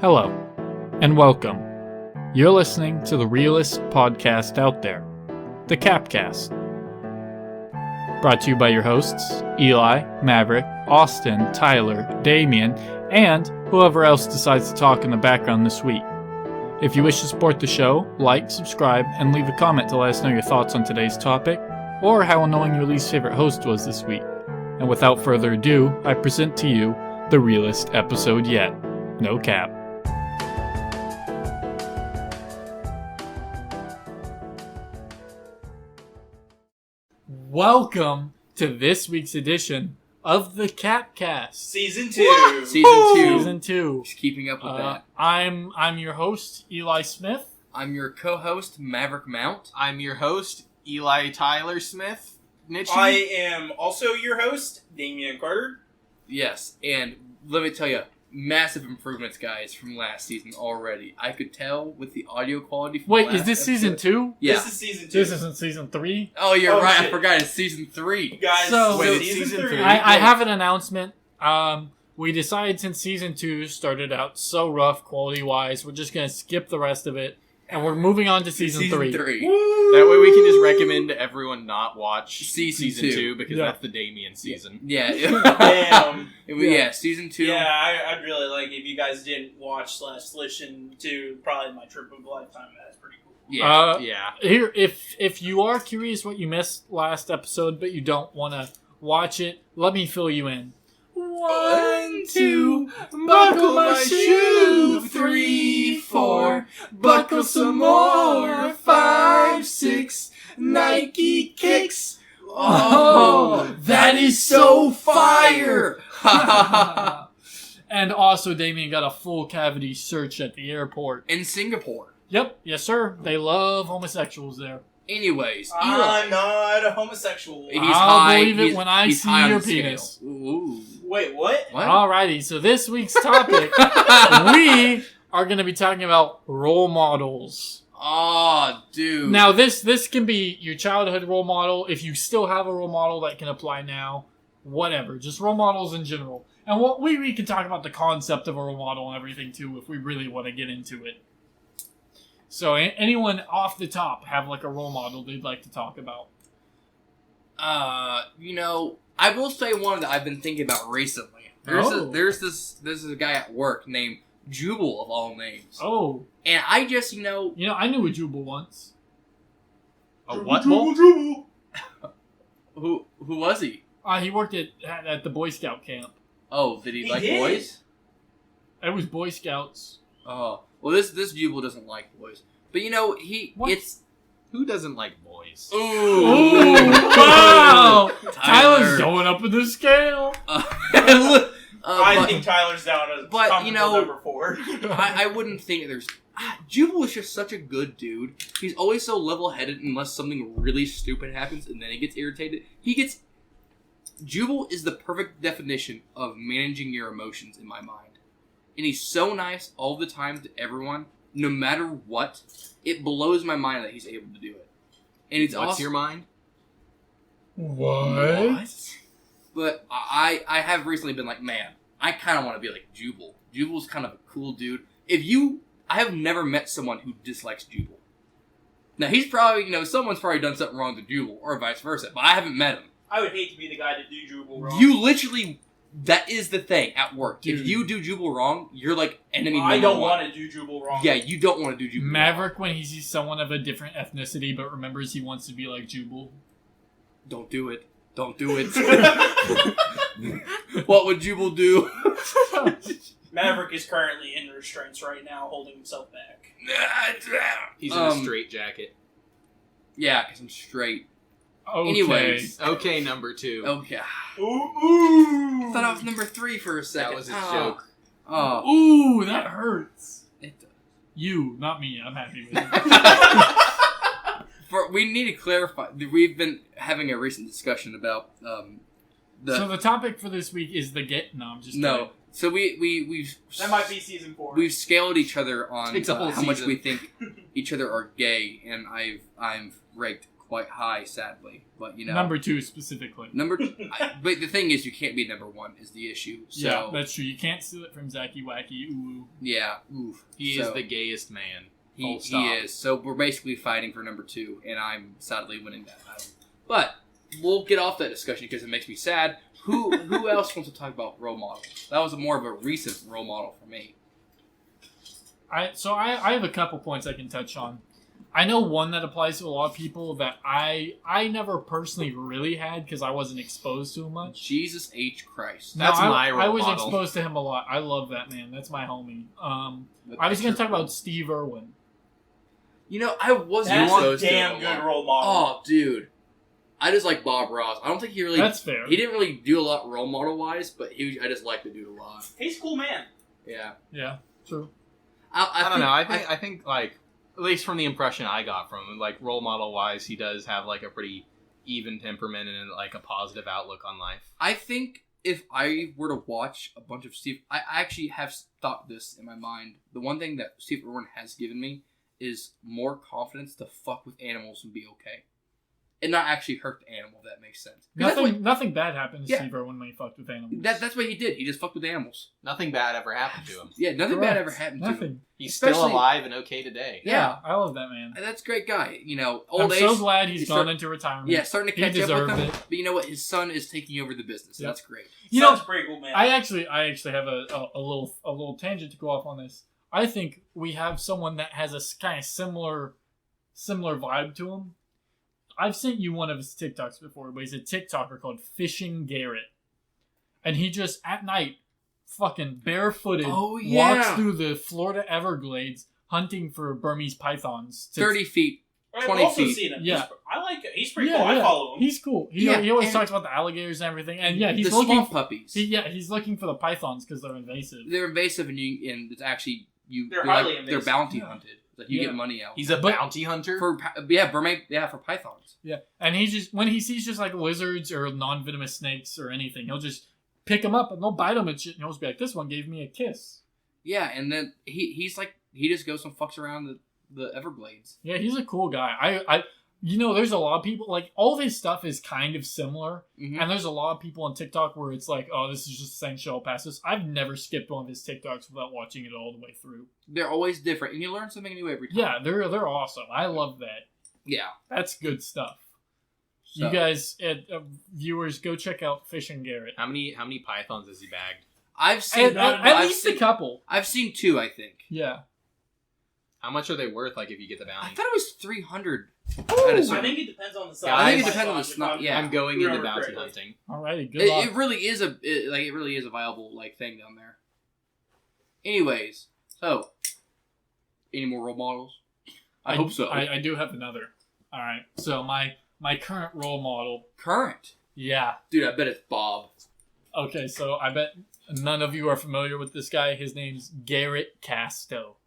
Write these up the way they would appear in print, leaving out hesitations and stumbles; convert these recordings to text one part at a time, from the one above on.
Hello, and welcome. You're listening to the realest podcast out there, the C.A.P.Cast. Brought to you by your hosts, Eli, Maverick, Austin, Tyler, Damien, and whoever else decides to talk in the background this week. If you wish to support the show, like, subscribe, and leave a comment to let us know your thoughts on today's topic, or how annoying your least favorite host was this week. And without further ado, I present to you the realest episode yet. No cap. Welcome to this week's edition of the C.A.P.Cast. Season 2. Season 2. Just keeping up with that. I'm your host, Eli Smith. I'm your co-host, Maverick Mount. I'm your host, Eli Tyler Smith. Nitchy. I am also your host, Damien Carter. Yes, and let me tell you, massive improvements, guys, from last season already. I could tell with the audio quality from Wait, last is this episode. season 2? Yeah. This is season 2. This isn't season 3? Oh, you're Oh, right. shit. I forgot. It's season 3. Guys, So- wait, Wait, season season 3. three? I have an announcement. We decided since season 2 started out so rough quality-wise, we're just going to skip the rest of it, and we're moving on to season 3. That way we can just recommend to everyone not watch Season season two. 2 because Yeah. that's the Damien season. Yeah. Damn. Yeah, season 2. Yeah, I'd really like if you guys didn't watch / listen to probably my trip of a lifetime. That's pretty cool. Yeah. Yeah. Here, if you are curious what you missed last episode, but you don't want to watch it, let me fill you in. 1, 2, buckle my shoe. 3, 4, buckle some more. 5, 6, Nike kicks. Oh, that is so fire! And also, Damien got a full cavity search at the airport. In Singapore. Yep, yes sir. They love homosexuals there. Anyways, Eli. I'm not a homosexual. He's I'll high. believe it He's- when I he's see high on your the scale. penis. Ooh. Wait, what? What? Alrighty, so this week's topic, we are going to be talking about role models. Oh, dude. Now, this can be your childhood role model. If you still have a role model that can apply now, whatever. Just role models in general. And what we can talk about the concept of a role model and everything, too, if we really want to get into it. So, anyone off the top have, like, a role model they'd like to talk about? I will say one that I've been thinking about recently. There's this guy at work named Jubal of all names. Oh. And I just, You know, I knew a Jubal once. A what bowl? who was he? He worked at the Boy Scout camp. Oh, did he He like did. boys? It was Boy Scouts. Oh, well, this Jubal doesn't like boys. But What? it's Who doesn't like boys? Ooh, wow! Tyler. Tyler's going up in the scale. I think Tyler's down as but, comfortable number 4. I wouldn't think there's. Jubal is just such a good dude. He's always so level-headed unless something really stupid happens, and then he gets irritated. Jubal is the perfect definition of managing your emotions in my mind. And he's so nice all the time to everyone, no matter what. It blows my mind that he's able to do it. And it's What's also, your mind? What? But I have recently been like, man, I kind of want to be like Jubal. Jubal's kind of a cool dude. I have never met someone who dislikes Jubal. Now, he's probably, someone's probably done something wrong to Jubal, or vice versa, but I haven't met him. I would hate to be the guy to do Jubal wrong. You literally, that is the thing at work. Dude. If you do Jubal wrong, you're like enemy number I don't one. want to do Jubal wrong. Yeah, you don't want to do Jubal wrong. Maverick, when he sees someone of a different ethnicity but remembers he wants to be like Jubal. Don't do it. Don't do it. What would Jubal do? Maverick is currently in restraints right now, holding himself back. He's in a straight jacket. Yeah, because I'm straight. Okay. Anyways. Okay, number 2. Okay. Ooh. I thought I was number 3 for a second. That was his Oh. joke. Oh. Ooh, that hurts. It does. You, not me. I'm happy with it. We need to clarify. We've been having a recent discussion about So the topic for this week is the get. No, I'm just no. kidding. So we've That might be season 4. we've scaled each other on It's a whole how much season. we think each other are gay, and I've ranked quite high, sadly. But Number 2 specifically. But the thing is, you can't be number 1 is the issue. So, yeah, that's true. You can't steal it from Zacky Wacky. Ooh. Yeah, oof. He is the gayest man. He is. So we're basically fighting for number 2, and I'm sadly winning that battle. But we'll get off that discussion because it makes me sad. Who else wants to talk about role models? That was more of a recent role model for me. I have a couple points I can touch on. I know one that applies to a lot of people that I never personally really had because I wasn't exposed to him much. Jesus H. Christ. That's my role model. I was exposed to him a lot. I love that man. That's my homie. I was going to talk about Steve Irwin. I wasn't That's exposed a to damn him good lot. role model. Oh, dude. I just like Bob Ross. I don't think he really... That's fair. He didn't really do a lot role model-wise, but I just like the dude a lot. He's a cool man. Yeah. Yeah, true. I don't know. I think like, at least from the impression I got from him, like role model wise, he does have like a pretty even temperament and like a positive outlook on life. I think if I were to watch a bunch of Steve... I actually have thought this in my mind. The one thing that Steve Irwin has given me is more confidence to fuck with animals and be okay. And not actually hurt the animal, if that makes sense. Nothing bad happened to Yeah. Steve Irwin when he fucked with animals. That's what he did. He just fucked with animals. Nothing bad ever happened to him. Yeah, nothing bad ever happened to him. Nothing. He's still Especially- alive and okay today. Yeah. I love that man. And that's a great guy. Old I'm age. so glad he's he's gone start- into retirement. Yeah, starting to He catch up with deserved him. it. But you know what? His son is taking over the business. So Yep. that's great. You Sounds know, pretty cool, man. I actually have a little tangent to go off on this. I think we have someone that has a kind of similar vibe to him. I've sent you one of his TikToks before, but he's a TikToker called Fishing Garrett. And he just, at night, fucking barefooted, walks through the Florida Everglades hunting for Burmese pythons. 30 feet. I've 20 also feet. seen him. Yeah. I like it. He's pretty cool. I follow him. He's cool. He Yeah, always and- talks about the alligators and everything. And yeah, he's the looking. swamp puppies. He's looking for the pythons because they're invasive. They're invasive, and it's actually They're highly they're invasive. bounty Yeah. hunted. Like you Yeah. get money out. He's a bounty hunter. for pythons. Yeah, and he just when he sees just like lizards or non-venomous snakes or anything, he'll just pick them up and they'll bite him and shit. And he'll just be like, "This one gave me a kiss." Yeah, and then he's like he just goes and fucks around the Everglades. Yeah, he's a cool guy. I there's a lot of people like all of his stuff is kind of similar, Mhm. and there's a lot of people on TikTok where it's like, "Oh, this is just the same show. I'll pass this." I've never skipped one of his TikToks without watching it all the way through. They're always different, and you learn something new every time. Yeah, they're awesome. I love that. Yeah. That's good stuff. So- You guys, viewers, go check out Fishing Garrett. How many pythons has he bagged? I've seen At least a couple. I've seen 2, I think. Yeah. How much are they worth? Like if you get the I bounty? thought it was 300. I think it depends on the size. I think it Guys, depends on the snot. Yeah, I'm going into remember bounty correctly. hunting. Alrighty, good it luck. really is it really is a viable thing down there. Anyways, so any more role models? I hope so. I do have another. Alright, so my current role model, Current, yeah. dude. I bet it's Bob. Okay, so I bet none of you are familiar with this guy. His name's Garrett Casto.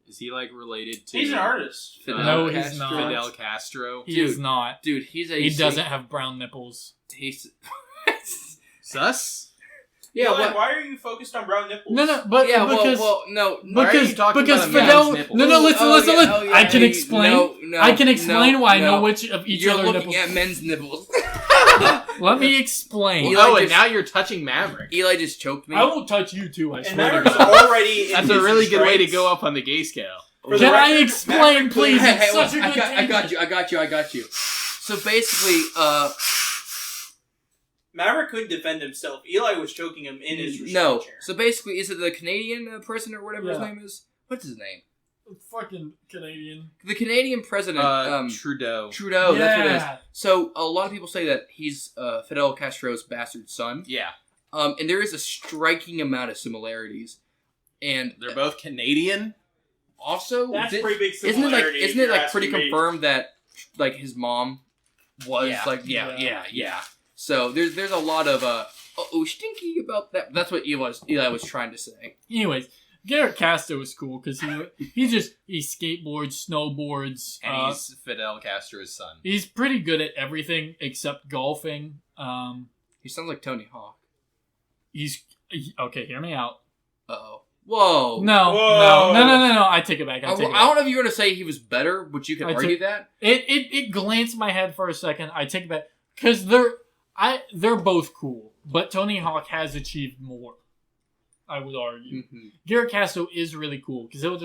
Is he like related to? He's an artist. No, he's Castro. not. Fidel Castro. He Dude. is not. Dude, He doesn't have brown nipples. He's Sus. yeah. Like, What? why are you focused on brown nipples? No, but Yeah. because No. Why are you talking because about a man's Fidel. nipples? No, listen. Oh, yeah, I can yeah, explain. no, I can explain why I know no. which of each You're other looking nipples. at men's nipples. Let me explain. Eli Oh, and just- now you're touching Maverick. Eli just choked me. I will touch you too. I And swear. Maverick's to God. already in That's a his really good way to restraints. go up on the gay scale. For the Can I record, explain, Maverick please? Clean- It's such a good I got you. So basically, Maverick couldn't defend himself. Eli was choking him in his restraint no. chair. So basically, is it the Canadian president or whatever his Yeah. name is? What's his name? Fucking Canadian. The Canadian president, Trudeau. Trudeau. That's what it is. Yeah. So a lot of people say that he's Fidel Castro's bastard son. Yeah, And there is a striking amount of similarities. And they're both Canadian. also, That's pretty big isn't it similarity. isn't if it you're like pretty asking me. confirmed that like his mom was Yeah. yeah. So there's a lot of stinky about that. That's what Eli was trying to say. Anyways, Garrett Casto is cool because he skateboards, snowboards, And he's Fidel Castro's son. he's pretty good at everything except golfing. He sounds like Tony Hawk. Okay, hear me out. Uh-oh. Whoa. No. I take it back. I don't know if you're going to say he was better, but you can argue that. It glanced my head for a second. I take it back. Because they're both cool. But Tony Hawk has achieved more, I would argue. Mm-hmm. Garrett Castro is really cool. Because all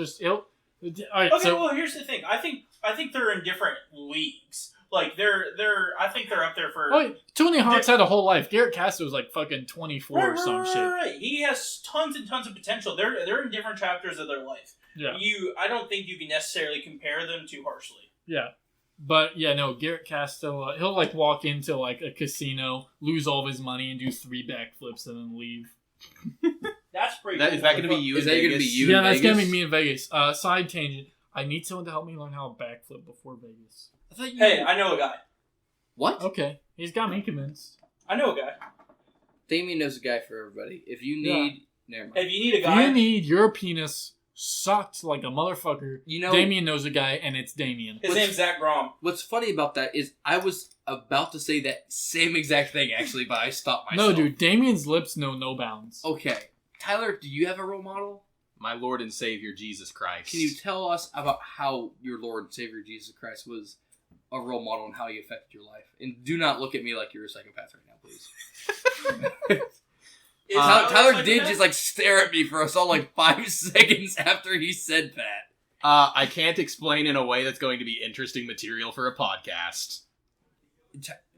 right, okay, well, here's the thing. I think they're in different leagues. Like I think they're up there for. Oh, Tony Hawk's had a whole life. Garrett Castro's like fucking 24 or some shit. Right. He has tons and tons of potential. They're in different chapters of their life. Yeah. I don't think you can necessarily compare them too harshly. Yeah. But yeah, no, Garrett Castro, he'll like walk into like a casino, lose all of his money, and do 3 backflips and then leave. That's pretty. Cool. Is that going to be you? Is that going to be you? Yeah, that's going to be me in Vegas. Side tangent. I need someone to help me learn how to backflip before Vegas. I know a guy. What? Okay, he's got me convinced. I know a guy. Damien knows a guy for everybody. If you need, never mind. If you need a guy, if you need your penis sucked like a motherfucker. Damien knows a guy, and it's Damien. His name's Zach Grom. What's funny about that is I was about to say that same exact thing actually, but I stopped myself. No, dude, Damien's lips know no bounds. Okay, Tyler, do you have a role model? My Lord and Savior Jesus Christ. Can you tell us about how your Lord and Savior Jesus Christ was a role model and how he affected your life? And do not look at me like you're a psychopath right now, please. Tyler did just like stare at me for a solid 5 seconds after he said that. I can't explain in a way that's going to be interesting material for a podcast.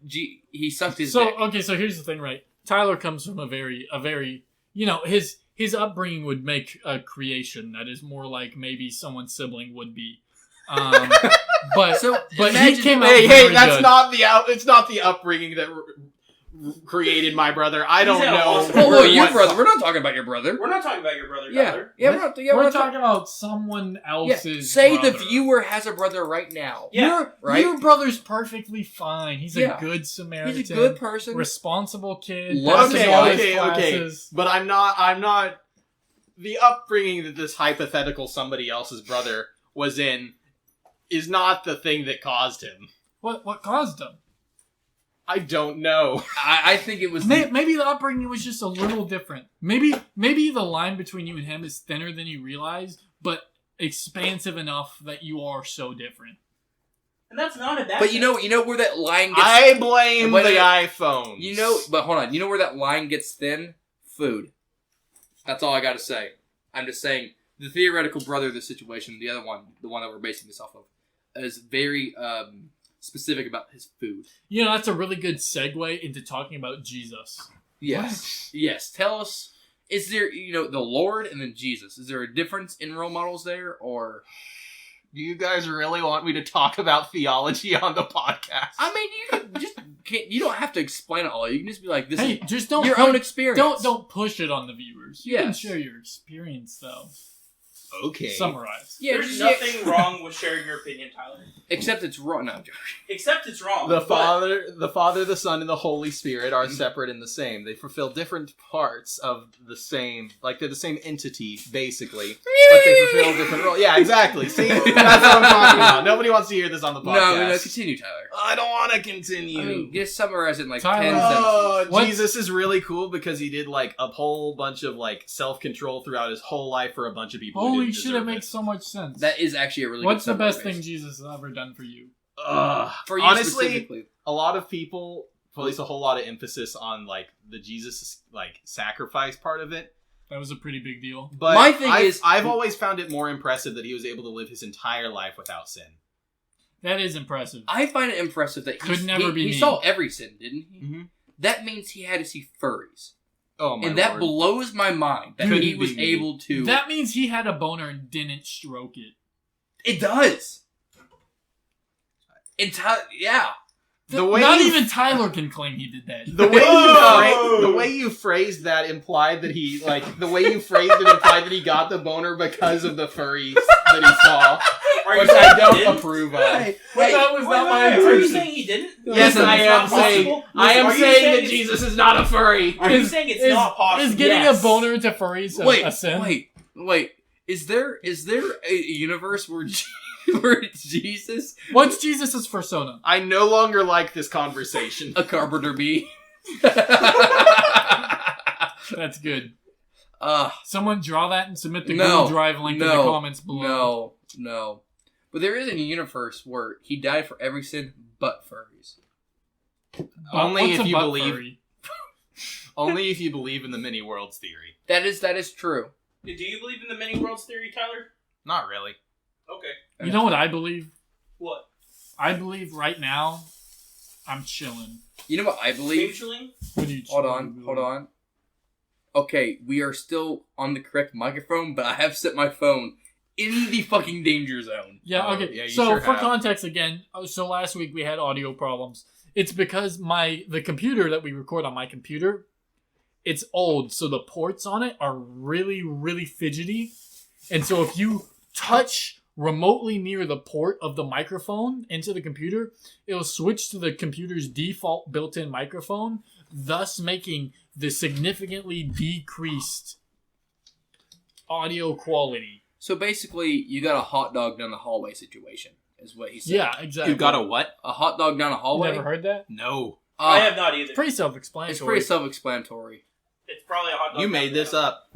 He sucked his dick. Okay, so here's the thing, right? Tyler comes from a very, his upbringing would make a creation that is more like maybe someone's sibling would be. But he came out very that's good. it's not the upbringing that created my brother. I don't know. Oh, your brother. We're not talking about your brother. We're not talking about your brother, Tyler. We're talking about someone else's Say brother. the viewer has a brother right now. Yeah. Your brother's perfectly fine. He's a good Samaritan. He's a good person. Responsible kid. Okay. But I'm not... The upbringing that this hypothetical somebody else's brother was in is not the thing that caused him. What caused him? I don't know. I think it was... Maybe the upbringing was just a little different. Maybe the line between you and him is thinner than you realize, but expansive enough that you are so different. And that's not a bad But you know where that line gets... I blame the iPhone. But hold on. You know where that line gets thin? Food. That's all I gotta say. I'm just saying, the theoretical brother of the situation, the other one, the one that we're basing this off of, is very... specific about his food. That's a really good segue into talking about Jesus. Yes. What? Yes. Tell us, is there, the Lord and then Jesus, is there a difference in role models there, or... Do you guys really want me to talk about theology on the podcast? I mean, you don't have to explain it all. You can just be like, this is just don't your own experience. Don't push it on the viewers. You can share your experience, though. Okay. Summarize. Yeah, there's nothing wrong with sharing your opinion, Tyler. Except it's wrong. No, I'm joking. Except it's wrong. The Father, the Son, and the Holy Spirit are separate and the same. They fulfill different parts of the same, like they're the same entity, basically. But they fulfill different roles. Yeah, exactly. See? That's what I'm talking about. Nobody wants to hear this on the podcast. No, continue, Tyler. I don't want to continue. I mean, just summarize it in like Tyler, 10 sentences. Jesus is really cool because he did like a whole bunch of like self-control throughout his whole life for a bunch of people. Holy shit, it makes so much sense. That is actually a really What's good the best thing Jesus has ever done for you? For you honestly, specifically. A lot of people place a whole lot of emphasis on like the Jesus like sacrifice part of it. That was a pretty big deal. But my thing I've always found it more impressive that he was able to live his entire life without sin. That is impressive. I find it impressive that he saw every sin, didn't he? Mm-hmm. That means he had to see furries. Oh my And that Lord. blows my mind that he was able to... That means he had a boner and didn't stroke it. It does. Yeah. Even Tyler can claim he did that. The way you phrased that implied that he implied that he got the boner because of the furries that he saw, which I don't approve of. That was not my Are you intention. saying he didn't? Yes, I am saying. I am saying that it's- Jesus is not a furry. Are you saying it's not possible? Is getting a boner to furries a sin? Wait. Is there a universe where Jesus... What's Jesus' persona? I no longer like this conversation. A carpenter bee. That's good. Someone draw that and submit the No. Google Drive link in the comments below. No. But there is a universe where he died for every sin but furries. Only What's if a you butt believe. furry? Only if you believe in the many worlds theory. That is true. Do you believe in the many worlds theory, Tyler? Not really. Okay. You know what I believe? What? I believe right now, I'm chilling. You know what I believe? Mutually? What do you Hold chilling? on. Okay, we are still on the correct microphone, but I have set my phone in the fucking danger zone. Yeah, Oh, okay. yeah, you so sure for have. context again, so last week we had audio problems. It's because the computer that we record on my computer, it's old, so the ports on it are really, really fidgety. And so if you touch remotely near the port of the microphone into the computer, it'll switch to the computer's default built-in microphone, thus making the significantly decreased audio quality. So basically, you got a hot dog down the hallway situation, is what he said. Yeah, exactly. You got a what? A hot dog down a You hallway? never heard that? No. I have not either. It's pretty self-explanatory. It's pretty self-explanatory. It's probably a hot dog. You made this up.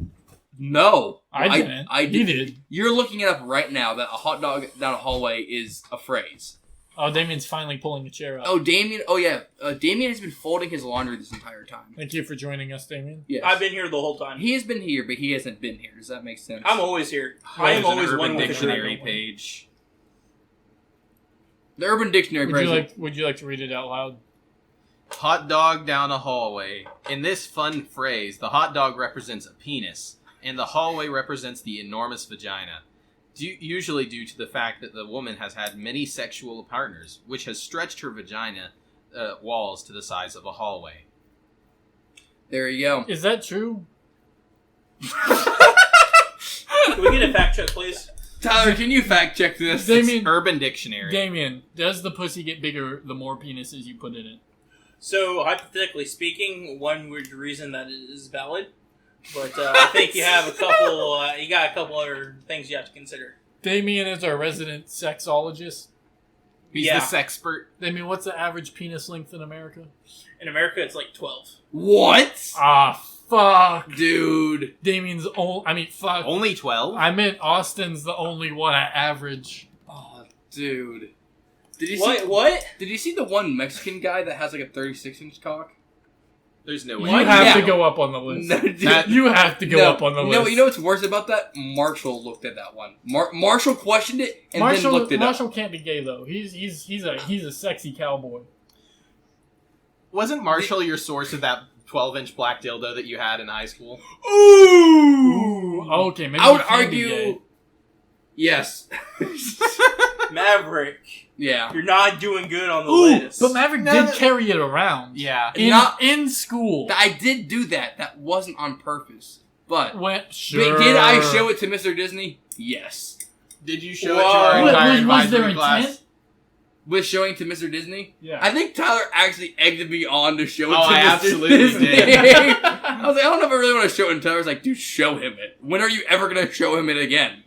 No. I didn't. I He did. did. You're looking it up right now that a hot dog down a hallway is a phrase. Oh, Damien's finally pulling a chair up. Oh, Damien. Oh, yeah. Damien has been folding his laundry this entire time. Thank you for joining us, Damien. Yes. I've been here the whole time. He has been here, but he hasn't been here. Does that make sense? I'm always here. I am There's an always Urban one with the Dictionary group. page. The Urban Dictionary Would you like to read it out loud? Hot dog down a hallway. In this fun phrase, the hot dog represents a penis, and the hallway represents the enormous vagina. Usually due to the fact that the woman has had many sexual partners, which has stretched her vagina walls to the size of a hallway. There you go. Is that true? Can we get a fact check, please? Tyler, can you fact check this? Damien, Urban Dictionary. Damien, does the pussy get bigger the more penises you put in it? So, hypothetically speaking, one would reason that it is valid. But I think you have a couple. You got a couple other things you have to consider. Damien is our resident sexologist. He's Yeah. the sexpert. Damien, what's the average penis length in America? In America, it's like 12. What? Ah, fuck. Dude. Damien's fuck. Only 12? I meant Austin's the only one at average. Oh, dude. Did you What? see? What? Did you see the one Mexican guy that has like a 36-inch cock? There's no You way. have Yeah. to go up on the list. No, dude. You have to go up on the list. You know what's worse about that? Marshall looked at that one. Marshall questioned it and then looked it Marshall up. can't be gay though. He's a sexy cowboy. Wasn't Marshall your source of that 12-inch black dildo that you had in high school? Ooh! Okay, maybe I would he can be gay. argue... Yes. Maverick. Yeah. You're not doing good on the Ooh, list. but Maverick did carry it around. Yeah. In school. I did do that. That wasn't on purpose. But... Sure. Did I show it to Mr. Disney? Yes. Did you show Whoa. it to our Was entire there advisory intent? class? With showing to Mr. Disney? Yeah. I think Tyler actually egged me on to show it Oh, to I Mr. absolutely Disney. did. I was like, I don't know if I really want to show it. And Tyler's like, dude, show him it. When are you ever going to show him it again?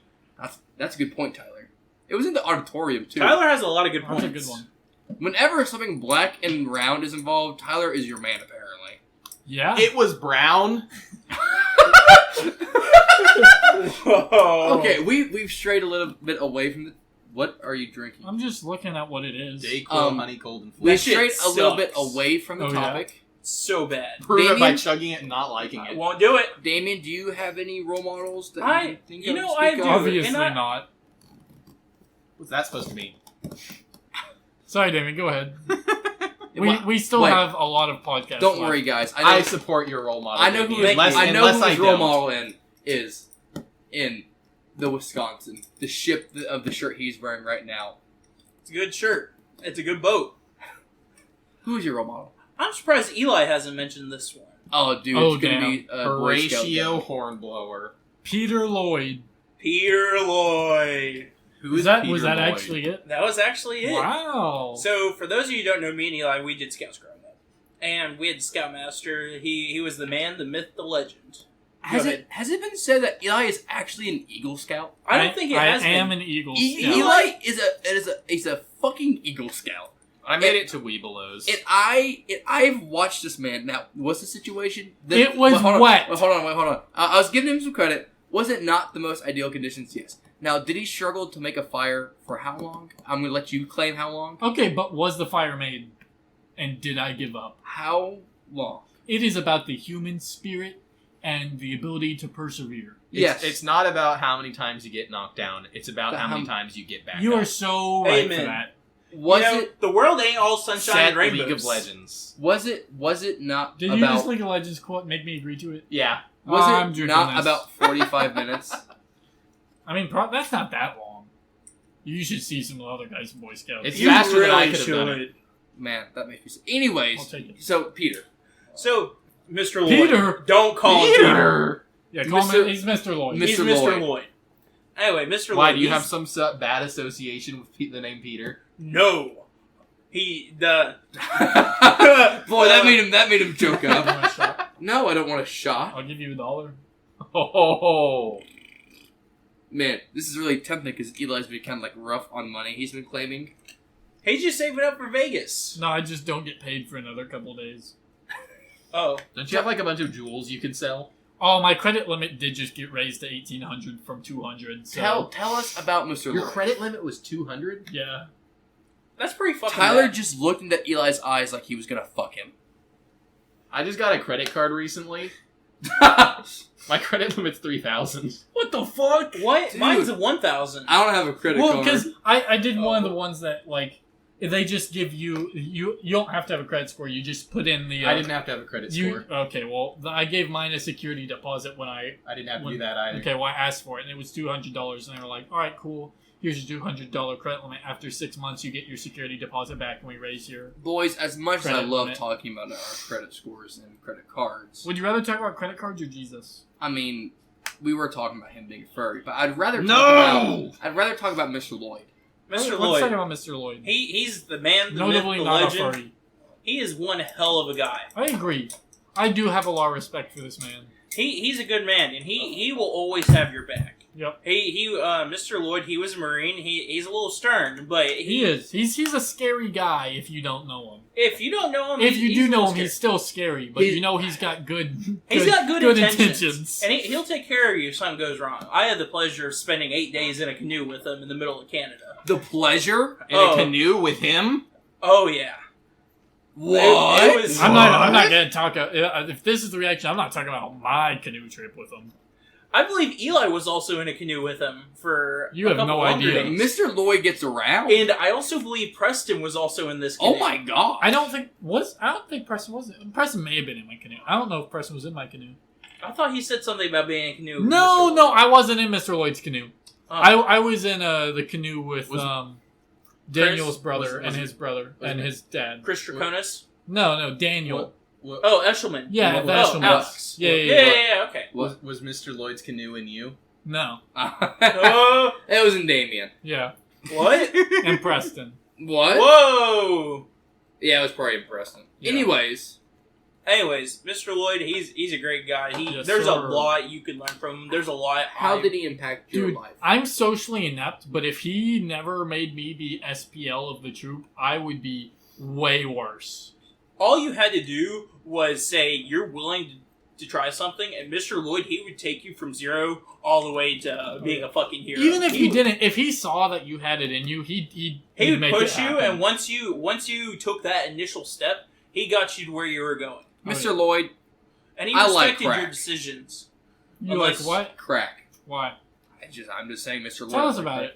That's a good point, Tyler. It was in the auditorium, too. Tyler has a lot of good That's points. a good one. Whenever something black and round is involved, Tyler is your man, apparently. Yeah. It was brown. Whoa. Okay, we've strayed a little bit away from the... What are you drinking? I'm just looking at what it is. Dayquil, honey, cold, and We That flesh. shit strayed a little bit sucks. away from the Oh, yeah? topic. So bad. Prove it by Damien? chugging it and not liking I it. won't do it. Damien, do you have any role models that I- you think you of know, to I speak do. of? Obviously And I- not. What's that supposed to mean? Sorry, Damien. Go ahead. Well, We still wait. have a lot of podcasts. Don't left. worry, guys. I support your role model. I know who Damien. his, I know unless who his I role don't. model is in the Wisconsin. The ship of the shirt he's wearing right now. It's a good shirt. It's a good boat. Who's your role model? I'm surprised Eli hasn't mentioned this one. Oh, dude, Oh, it's gonna damn. be Boy Scout Horatio guy. Hornblower. Peter Lloyd. Peter Lloyd. Who Was is that Peter Lloyd? actually it? That was actually it. Wow. So, for those of you who don't know, me and Eli, we did Scouts growing up. And we had the Scoutmaster. He was the man, the myth, the legend. Has Go it been said that Eli is actually an Eagle Scout? I don't think it has I am been. an Eagle Scout. Eli is a fucking Eagle Scout. I made it to Weebelows. I've watched this man. Now, what's the situation? It was hold wet. On, hold on. I was giving him some credit. Was it not the most ideal conditions? Yes. Now, did he struggle to make a fire for how long? I'm going to let you claim how long. Okay, but was the fire made? And did I give up? How long? It is about the human spirit and the ability to persevere. Yes. It's not about how many times you get knocked down. It's about how many times you get back You up. are so right Amen. for that. Was You know, it the world ain't all sunshine Set and rainbows. League of Legends. Was it not Did about you just League of Legends quote make me agree to it? Yeah. was I'm it drinking not this. about 45 minutes? I mean, that's not that long. You should see some of the other guys in Boy Scouts. It's You faster than I really could have done it. should. Man, that makes me sick. Anyways, I'll take it. so Peter. So, Mr. Lloyd, Peter! don't call him Peter. Yeah, call Mr. him. He's Mr. Lloyd. He's Mr. Mr. Lloyd. Lloyd. Anyway, Mr. Why, Lloyd. do you have he's- some bad association with the name Peter? No. The Boy, that made him choke You up. want a shot? No, I don't want a shot. I'll give you $1. Oh. Man, this is really tempting because Eli's been kind of like rough on money. He's been claiming. he's just saving up for Vegas. No, I just don't get paid for another couple days. Oh, Don't you have like a bunch of jewels you can sell? Oh, my credit limit did just get raised to $1,800 from $200. So Tell us about Mr. Your Lloyd. credit limit was 200? yeah. that's pretty fucking Tyler bad. just looked into Eli's eyes like he was gonna fuck him. I just got a credit card recently. My credit limit's 3,000. What the fuck? What? Dude. Mine's a 1,000. I don't have a credit Well, card. because I did one of the ones that, like, they just give you don't have to have a credit score. You just put in the... I didn't have to have a credit score. Okay, well, I gave mine a security deposit when I didn't have to do that either. Okay, well, I asked for it, and it was $200, and they were like, all right, cool. Here's your $200 credit limit. After 6 months, you get your security deposit back, and we raise your... Boys, as much as I Credit love limit. talking about our credit scores and credit cards, Would you rather talk about credit cards or Jesus? I mean, we were talking about him being furry, but I'd rather No! talk about Mr. Lloyd. Mr. Let's talk Lloyd. about Mr. Lloyd. He's the man, the Notably myth, the not legend. a furry. He is one hell of a guy. I agree. I do have a lot of respect for this man. He's a good man, and he will always have your back. Yep. Mr. Lloyd, he was a Marine. He's a little stern, but He is. He's a scary guy if you don't know him. If you don't know him, If you he's do a know little him, he's scary. still scary, but you know he's got good He's got good intentions. and he'll take care of you if something goes wrong. I had the pleasure of spending 8 days in a canoe with him in the middle of Canada. The pleasure? In a canoe with him? Oh yeah. What? It was, I'm not gonna talk. If this is the reaction, I'm not talking about my canoe trip with him. I believe Eli was also in a canoe with him for You a have couple no longer idea. days. Mr. Lloyd gets around? And I also believe Preston was also in this canoe. Oh my god. I don't think Preston was. Preston may have been in my canoe. I don't know if Preston was in my canoe. I thought he said something about being in a canoe. with No, Mr. no, Lloyd. I wasn't in Mr. Lloyd's canoe. Oh. I was in the canoe with Was- Daniel's Chris? brother Was and it- his brother was and it- his dad. Chris Draconis? No, Daniel. What Oh, Eshelman. Yeah, What- the Oh, Eshelmans. Alex. Yeah, Yeah, okay. was Mr. Lloyd's canoe in you? No, Oh, It was in Damien. yeah, what? and Preston. What? Whoa! Yeah, it was probably in Preston. Yeah. Anyways, Mr. Lloyd, he's a great guy. Yes, There's a sir. lot you can learn from him. There's a lot. how did he impact your Dude, life? I'm socially inept, but if he never made me be SPL of the troop, I would be way worse. All you had to do was say you're willing to try something, and Mr. Lloyd, he would take you from 0 all the way to being a fucking hero. Even if he you didn't, if he saw that you had it in you, he he'd would make push it you, happen. and once you took that initial step, he got you to where you were going, Mr. Lloyd, and he I like respected your crack. decisions. you unless- like what? crack. Why? I'm just saying, Mr. Lloyd. Tell us like about that.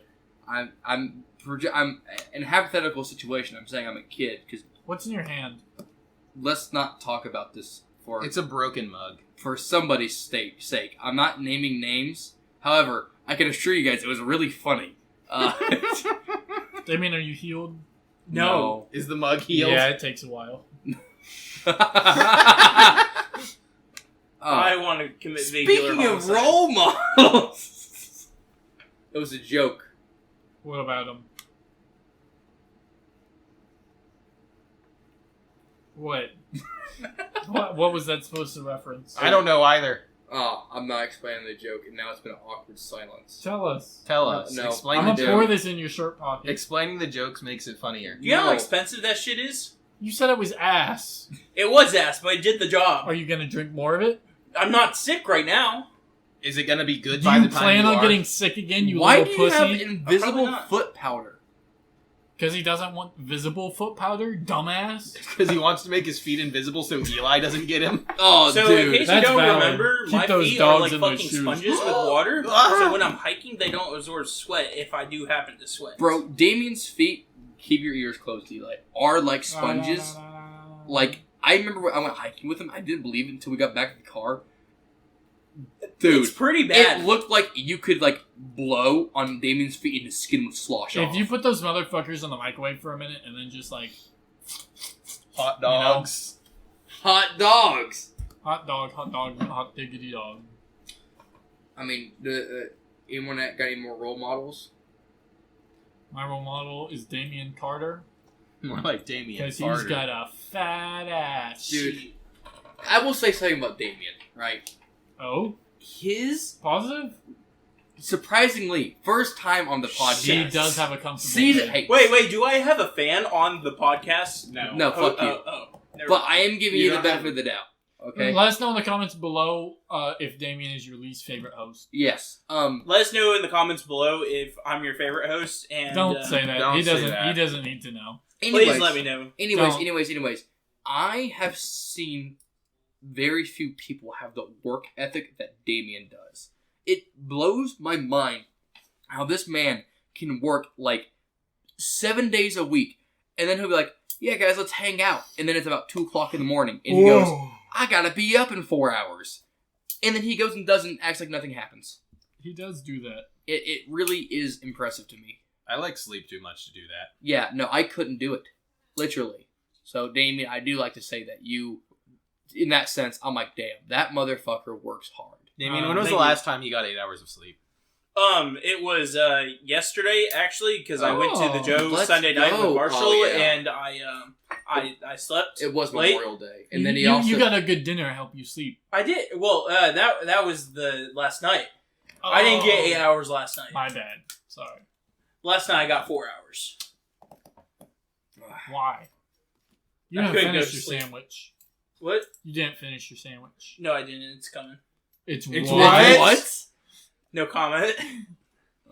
it. I'm in a hypothetical situation. I'm saying I'm a kid because What's in your hand? let's not talk about this It's a broken mug. for somebody's sake. I'm not naming names. However, I can assure you guys it was really funny. Damien, are you healed? No. Is the mug healed? Yeah, it takes a while. I want to commit vehicular Speaking of homicide. role models, it was a joke. What about him? What? What was that supposed to reference? I don't know either. Oh, I'm not explaining the joke, and now it's been an awkward silence. Tell us. Tell us. No. Explain I'm the gonna pour joke. this in your shirt pocket. Explaining the jokes makes it funnier. You know how No. expensive that shit is? You said it was ass. It was ass, but I did the job. Are you gonna drink more of it? I'm not sick right now. Is it gonna be good Do by you the time plan you on are? getting sick again, you Why do little you have pussy? invisible Probably not. foot powder? Because he doesn't want visible foot powder, dumbass. Because he wants to make his feet invisible so Eli doesn't get him. Oh, So, dude. in case you that's don't valid. remember, Keep my those feet dogs are like in those fucking shoes. sponges with water. Ah. So when I'm hiking, they don't absorb sweat if I do happen to sweat. Bro, Damien's feet, keep your ears closed, Eli, are like sponges. Like, I remember when I went hiking with him, I didn't believe it until we got back to the car. Dude, it's pretty bad. it looked like you could, like, blow on Damien's feet and his skin would slosh off. If you put those motherfuckers on the microwave for a minute and then just like Hot dogs. Hot dogs! hot dog, hot diggity dog. I mean, anyone that got any more role models? My role model is Damien Carter More like Damien because he's Carter. got a fat ass. Dude. I will say something about Damien, right? Oh, His, positive? surprisingly, first time on the podcast. He does have a comfortable. Season, bed. hey, Wait, do I have a fan on the podcast? No, fuck you. Never But mind. I am giving You you the don't have- benefit of the doubt. Okay. Let us know in the comments below if Damien is your least favorite host. Yes. Let us know in the comments below if I'm your favorite host, and Don't say that. don't He say doesn't. that. He doesn't need to know. Please let me know. Anyways. I have seen very few people have the work ethic that Damien does. It blows my mind how this man can work like 7 days a week, and then he'll be like, "Yeah, guys, let's hang out." And then it's about 2:00 in the morning, and he goes, "I gotta be up in 4 hours," and then he goes and doesn't acts like nothing happens. He does do that. It really is impressive to me. I like sleep too much to do that. Yeah, no, I couldn't do it. Literally. So, Damien, I do like to say that you, in that sense, I'm like, damn, that motherfucker works hard. Damien, when was the thank you. last time you got 8 hours of sleep? It was yesterday actually because I went to the Joe let's Sunday night go. with Marshall, Oh, yeah. and I slept. It was late. Memorial Day. And you, then he you, also... you got a good dinner to help you sleep. I did. Well, that was the last night. I didn't get 8 hours last night. My bad. Sorry. Last night I got 4 hours. Why? You I didn't couldn't go finish to your sleep. sandwich. What? You didn't finish your sandwich. No, I didn't. It's coming. It's It's what? what? No comment.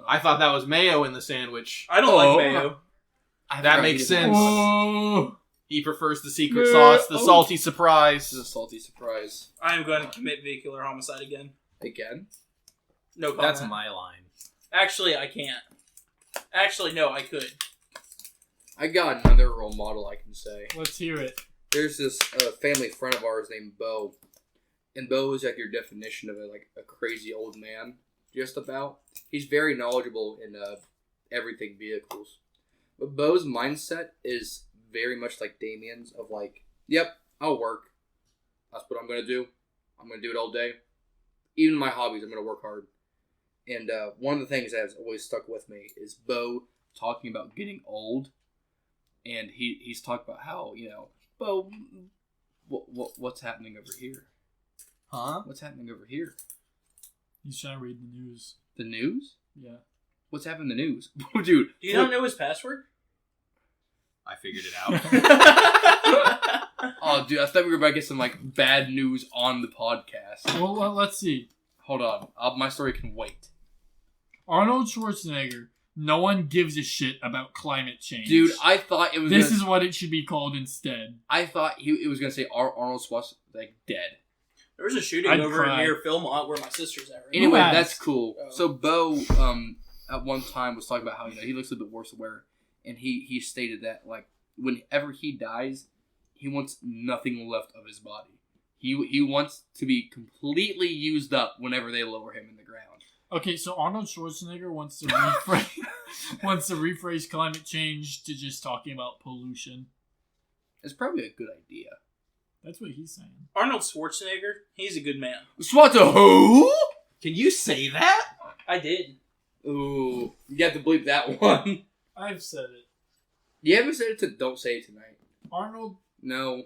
I thought that was mayo in the sandwich. I don't like mayo. I That forgot makes he did sense. Whoa. He prefers the secret Yeah. sauce, the Oh. salty This surprise. is a salty surprise. I am going to commit vehicular homicide again. Again? No comment. That's my line. Actually, I can't. Actually, no, I could. I got another role model I can say. Let's hear it. There's this family friend of ours named Bo. And Bo is like your definition of a crazy old man, just about. He's very knowledgeable in everything vehicles. But Bo's mindset is very much like Damien's of like, yep, I'll work. That's what I'm going to do. I'm going to do it all day. Even my hobbies, I'm going to work hard. And one of the things that has always stuck with me is Bo talking about getting old. And he's talked about how, Bo, what's happening over here? Huh? What's happening over here? He's trying to read the news. The news? Yeah. What's happening in the news? Dude. Do you not know his password? I figured it out. Oh, dude, I thought we were about to get some, bad news on the podcast. Well, let's see. Hold on. My story can wait. Arnold Schwarzenegger. No one gives a shit about climate change. Dude, I thought it was This is what it should be called instead. I thought it was going to say Arnold Schwarzenegger, dead. There was a shooting I'd over cry. near Philmont where my sister's at right Anyway, asked? that's cool. Oh. So, Bo, at one time was talking about how, he looks a bit worse aware. And he stated that, whenever he dies, he wants nothing left of his body. He wants to be completely used up whenever they lower him in the ground. Okay, so Arnold Schwarzenegger wants to rephrase climate change to just talking about pollution. It's probably a good idea. That's what he's saying. Arnold Schwarzenegger, he's a good man. Swata who? Can you say that? I did. Ooh, you have to bleep that one. I've said it. You haven't said it to Don't Say It Tonight. Arnold? No.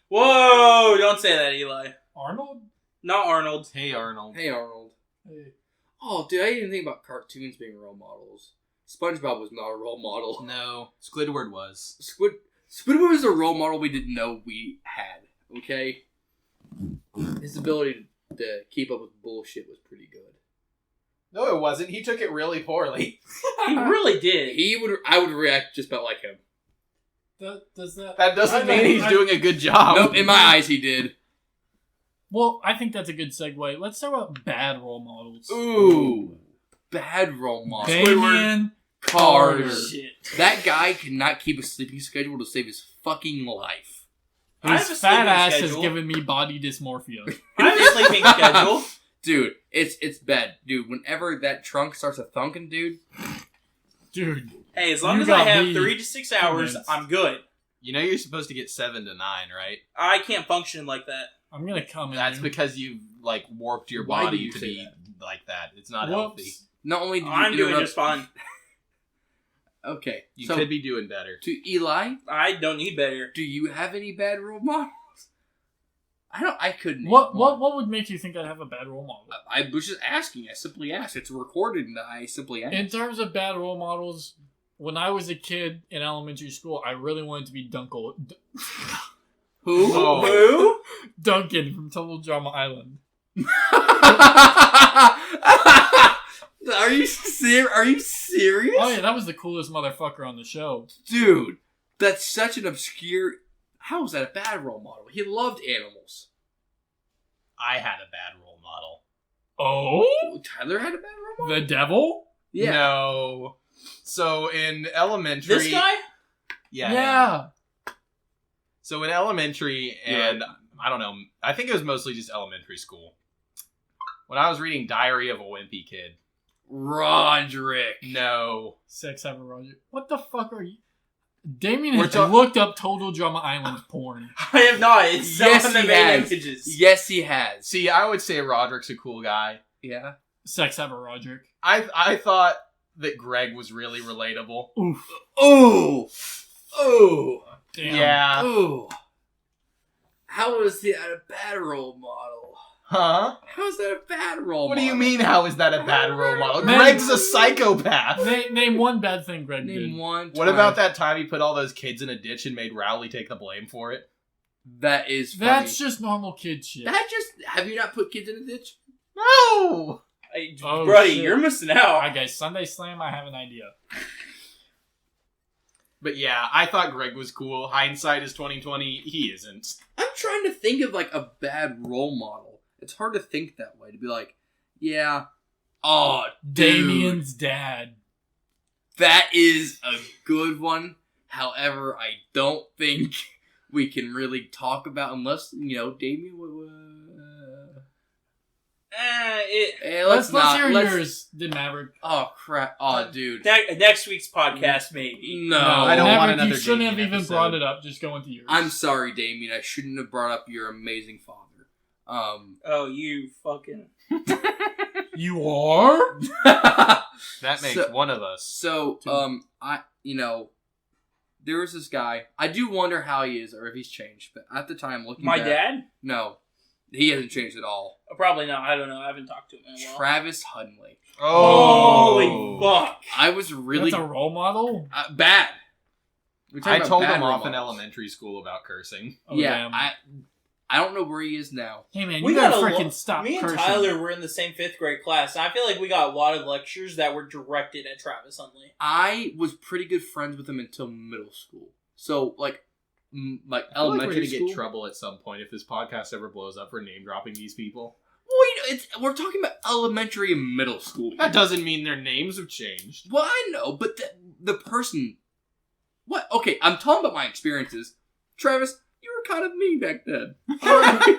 Whoa! Don't say that, Eli. Arnold? Not Arnold. Hey, Arnold. Hey, Arnold. Hey. Oh, dude, I didn't even think about cartoons being role models. SpongeBob was not a role model. No, Squidward was. Squidward was a role model we didn't know we had, okay? His ability to keep up with bullshit was pretty good. No, it wasn't. He took it really poorly. He really did. I would react just about like him. Does that... That doesn't mean he's I- doing a good job. Nope, in my eyes he did. Well, I think that's a good segue. Let's talk about bad role models. Ooh. Bad role model. Damien Carter. Shit. That guy cannot keep a sleeping schedule to save his fucking life. I have His a fat sleeping ass schedule. has given me body dysmorphia. I have a sleeping schedule. Dude, it's bad. Dude, whenever that trunk starts a thunking, dude. Dude. Hey, as long You as I got have me 3 to 6 hours, convinced. I'm good. You know you're supposed to get 7 to 9, right? I can't function like that. I'm gonna come in. That's here. because you've like warped your Why do body you to say be that? like that. It's not Whoops. healthy. Not only did you I'm doing interrupt- just fine. Okay, You so could be doing better. to Eli, I don't need better. do you have any bad role models? I couldn't. What name one. would make you think I'd have a bad role model? I was just asking. I simply asked. It's recorded, and I simply asked. In terms of bad role models, when I was a kid in elementary school, I really wanted to be Who? Oh. Who? Duncan from Total Drama Island. Are you serious? Oh yeah, that was the coolest motherfucker on the show. Dude, that's such an obscure... How is that a bad role model? He loved animals. I had a bad role model. Oh? Tyler had a bad role model? The devil? Yeah. No. So in elementary... This guy? Yeah. So in elementary Yeah. and, I don't know, I think it was mostly just elementary school. When I was reading Diary of a Wimpy Kid. Roderick. No. Sex Ever Roger. What the fuck are you? Damien We're has talk- looked up Total Drama Island porn. I have not. It's Yes, some of he the main has. images. Yes, he has. See, I would say Roderick's a cool guy. Yeah. Sex Ever Roderick. I thought that Greg was really relatable. Oof. Oh! Oh! Damn. Yeah. Oh! How is that a bad role model? Huh? How is that a bad role model? What do you mean, how is that a bad role model? Man. Greg's a psychopath. Name one bad thing Greg Name did. one. What time. about that time he put all those kids in a ditch and made Rowley take the blame for it? That is funny. That's just normal kid shit. That just... Have you not put kids in a ditch? No! Hey, Oh, buddy, shit. you're missing out. Alright guys, Sunday Slam, I have an idea. But yeah, I thought Greg was cool. Hindsight is 2020. He isn't. I'm trying to think of, like, a bad role model. It's hard to think that way. To be like, yeah. Oh, dude. Damien's dad. That is a good one. However, I don't think we can really talk about unless, Damien Let's not. hear Let's- yours, the Maverick. Oh, crap. Oh, dude. Next week's podcast, maybe. No. I don't Maverick, want another you shouldn't have Damien even episode. brought it up. Just go into yours. I'm sorry, Damien. I shouldn't have brought up your amazing father. Oh, you fucking... You are? That makes So- one of us. So, there was this guy. I do wonder how he is or if he's changed. But at the time, looking My back, dad? no, he hasn't changed at all. Probably not. I don't know. I haven't talked to him in a while. Travis Hunley. Holy fuck. I was really That's a role model? bad. We're talking I about told bad him role off in models. elementary school about cursing. Oh, Yeah, damn. I don't know where he is now. Hey man, We you gotta got a freaking lo- stop Me and cursing. Tyler were in the same 5th grade class, and I feel like we got a lot of lectures that were directed at Travis Hunley. I was pretty good friends with him until middle school. So like I feel like we're elementary gonna school. get trouble at some point if this podcast ever blows up for name dropping these people. Well, we're talking about elementary and middle school. That doesn't mean their names have changed. Well, I know, but the person. What? Okay, I'm talking about my experiences. Travis, you were kind of mean back then. All right,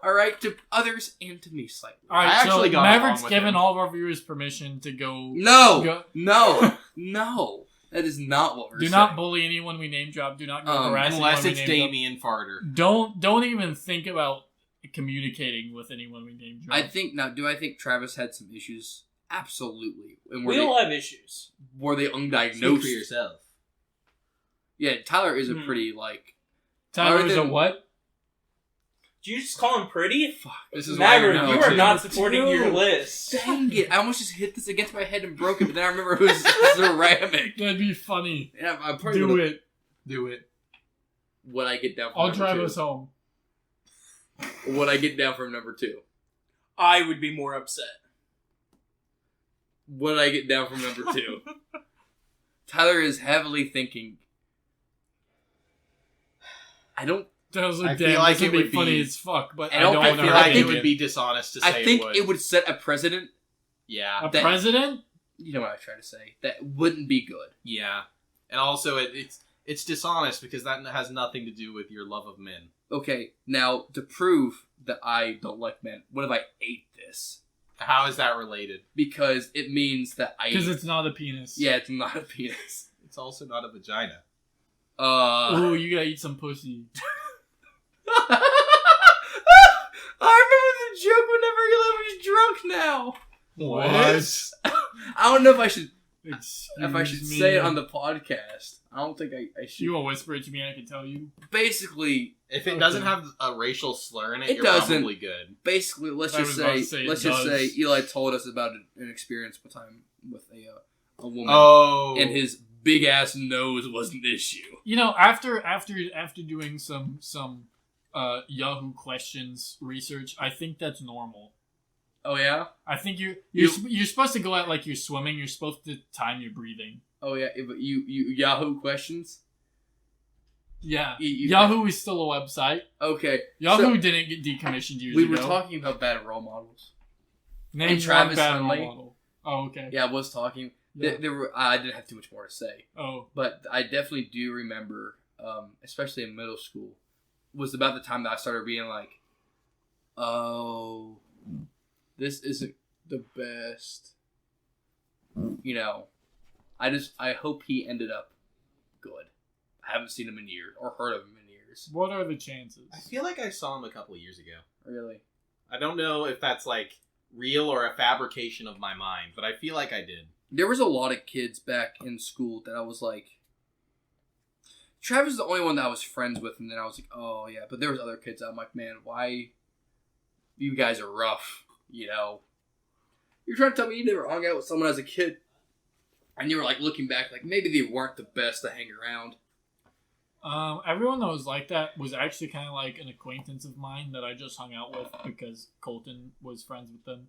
all right, to others and to me slightly. Alright, I so actually got Maverick's along with given him. all of our viewers permission to go... No, no, that is not what we're Do saying. not bully anyone we name drop. Do not go harass Unless anyone it's we name drop. Damien Farter. Don't even think about communicating with anyone we name drop. I think now. Do I think Travis had some issues? Absolutely. And We all have issues. were they Speak undiagnosed? for yourself. Yeah, Tyler is a Hmm. pretty like. Tyler other is a than- what? Did you just call him pretty? Fuck. This is why Maverick, you're you no. are not supporting your list. Dang it! I almost just hit this against my head and broke it, but then I remember it was ceramic. That'd be funny. Yeah, I'm probably Do gonna- it. Do it. What I get down from I'll number drive 2. us home. What I get down from number 2. I would be more upset. What I get down from number 2. Tyler is heavily thinking. I don't. I was I like, feel damn, like this would it be would funny be- as fuck, but I I don't- don't I want to I feel I like think it would be dishonest to say I think it it would. would set a precedent. Yeah. A that- president? You know what I try to say. That wouldn't be good. Yeah. And also, it's dishonest because that has nothing to do with your love of men. Okay, now to prove that I don't like men, what if I ate this? How is that related? Because it means that I. Because it's not a penis. Yeah, it's not a penis. It's also not a vagina. Ooh, you gotta eat some pussy. I remember the joke whenever he was drunk now. What? I don't know if I should Excuse me. say it on the podcast. I don't think I should. You will whisper it to me and I can tell you. Basically, If it doesn't have a racial slur in it, It you're doesn't. probably good. let's I just was about say, to say it let's just does. say Eli told us about an experience one time with a woman, Oh. and his big ass nose was an issue. You know, after doing some Yahoo questions research, I think that's normal. Oh yeah, I think you're supposed to go out like you're swimming. You're supposed to time your breathing. oh yeah. But you Yahoo questions. Yeah, You- Yahoo is still a website. Okay, Yahoo so didn't get decommissioned years we ago. were talking about bad role models. Name and Travis one bad Hunley. role model. Oh, okay. Yeah, I was talking. Yeah. There were. I didn't have too much more to say. Oh, But I definitely do remember, especially in middle school, was about the time that I started being like, oh, this isn't the best. You know, I hope he ended up good. I haven't seen him in years, or heard of him in years. what are the chances? I feel like I saw him a couple of years ago. Really? I don't know if that's like real or a fabrication of my mind, but I feel like I did. There was a lot of kids back in school that I was like, Travis is the only one that I was friends with, and then I was like, oh yeah. But there was other kids that I'm like, man, why? You guys are rough, you know. You're trying to tell me you never hung out with someone as a kid, and you were like looking back, like maybe they weren't the best to hang around. Everyone that was like that was actually kind of like an acquaintance of mine that I just hung out with because Colton was friends with them.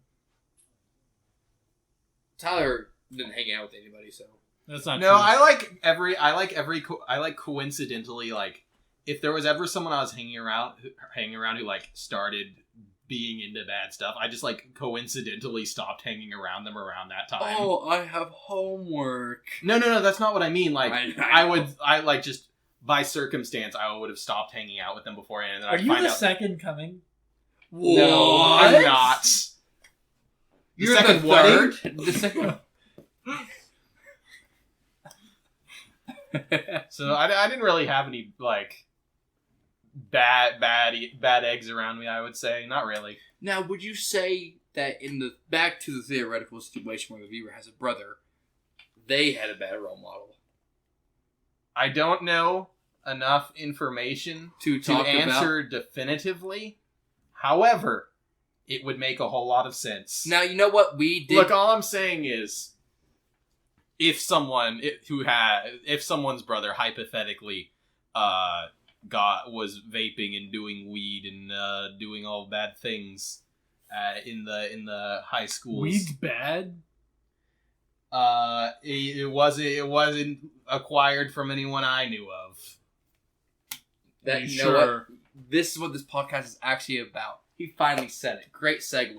Tyler didn't hang out with anybody, so That's not No, true. I like coincidentally, like, if there was ever someone I was hanging around who like started being into bad stuff, I just like coincidentally stopped hanging around them around that time. oh, I have homework. No, that's not what I mean. Like, I I like just by circumstance, I would have stopped hanging out with them beforehand, and then Are I'd you find the out. second coming? No, I'm not. The You're second the what? third. The second. So I didn't really have any like bad eggs around me. I would say not really. Now, would you say that in the back to the theoretical situation where the viewer has a brother, they had a bad role model I don't know enough information to to talk answer definitively. However, it would make a whole lot of sense. Now, you know what we did. Look, all I'm saying is, if someone's brother hypothetically was vaping and doing weed and doing all bad things in the high schools, Weed's bad? it wasn't acquired from anyone I knew of. that, Are you you know what? sure? This is what this podcast is actually about. He finally said it. Great segue.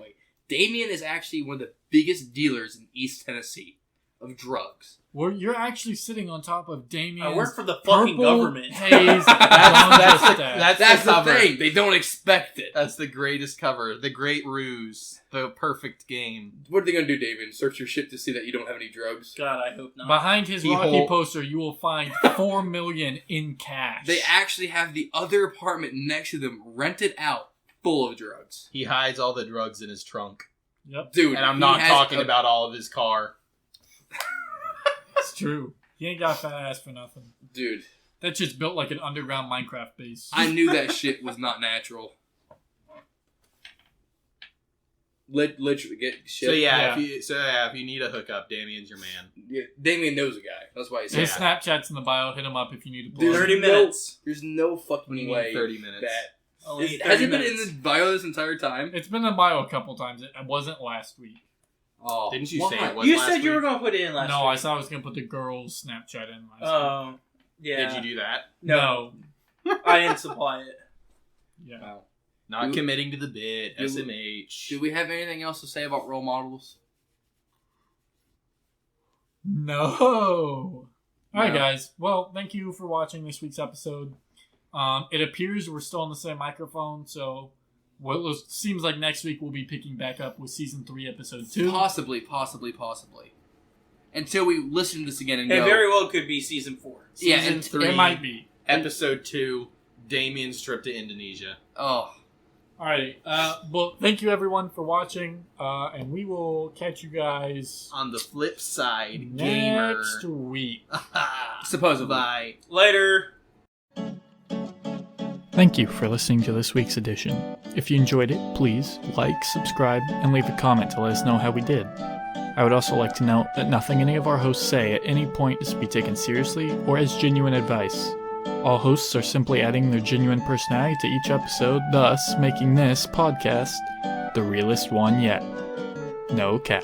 Damien is actually one of the biggest dealers in East Tennessee of drugs. Well, you're actually sitting on top of Damien's I work for the fucking purple government. haze That's ganja the- stash. That's the cover. thing. They don't expect it. That's the greatest cover, the great ruse, the perfect game. What are they going to do, Damien? Search your shit to see that you don't have any drugs? God, I hope not. Behind his He Rocky hol- poster, you will find $4 million in cash. They actually have the other apartment next to them rented out full of drugs. He hides all the drugs in his trunk. Yep, Dude, And I'm he not has talking a- about all of his car. it's true. He ain't got fat ass for nothing. Dude, That shit's built like an underground Minecraft base. I knew that shit was not natural. Literally get shit. So Yeah. if you need a hookup, Damien's your man. Yeah, Damien knows a guy. That's why he said His Snapchat's in the bio. Hit him up if you need to Dude, plug. 30 minutes. There's no fucking What do you way mean 30 minutes? that Only 30 has it been minutes. in the bio this entire time? It's been in the bio a couple times. It wasn't last week. Oh, Didn't you why? say it was You last said you were week? going to put it in last No, I week. said I was going to put the girls' Snapchat in last week. Oh, yeah. Did you do that? No, I didn't supply it. Yeah. Wow. Not Do- committing to the bit. do- SMH. Do we have anything else to say about role models? No. All right, No. guys. Well, thank you for watching this week's episode. It appears we're still on the same microphone, so seems like next week we'll be picking back up with season 3, episode 2. Possibly. Until we listen to this again and It go. very well could be season 4. Yeah, Season and- 3, It might be. episode 2, Damien's trip to Indonesia. Oh, Alright, well, thank you everyone for watching, and we will catch you guys On the flip side, gamer. next week. supposedly. Bye. Later. Thank you for listening to this week's edition. If you enjoyed it, please like, subscribe, and leave a comment to let us know how we did. I would also like to note that nothing any of our hosts say at any point is to be taken seriously or as genuine advice. All hosts are simply adding their genuine personality to each episode, thus making this podcast the realest one yet. No cap.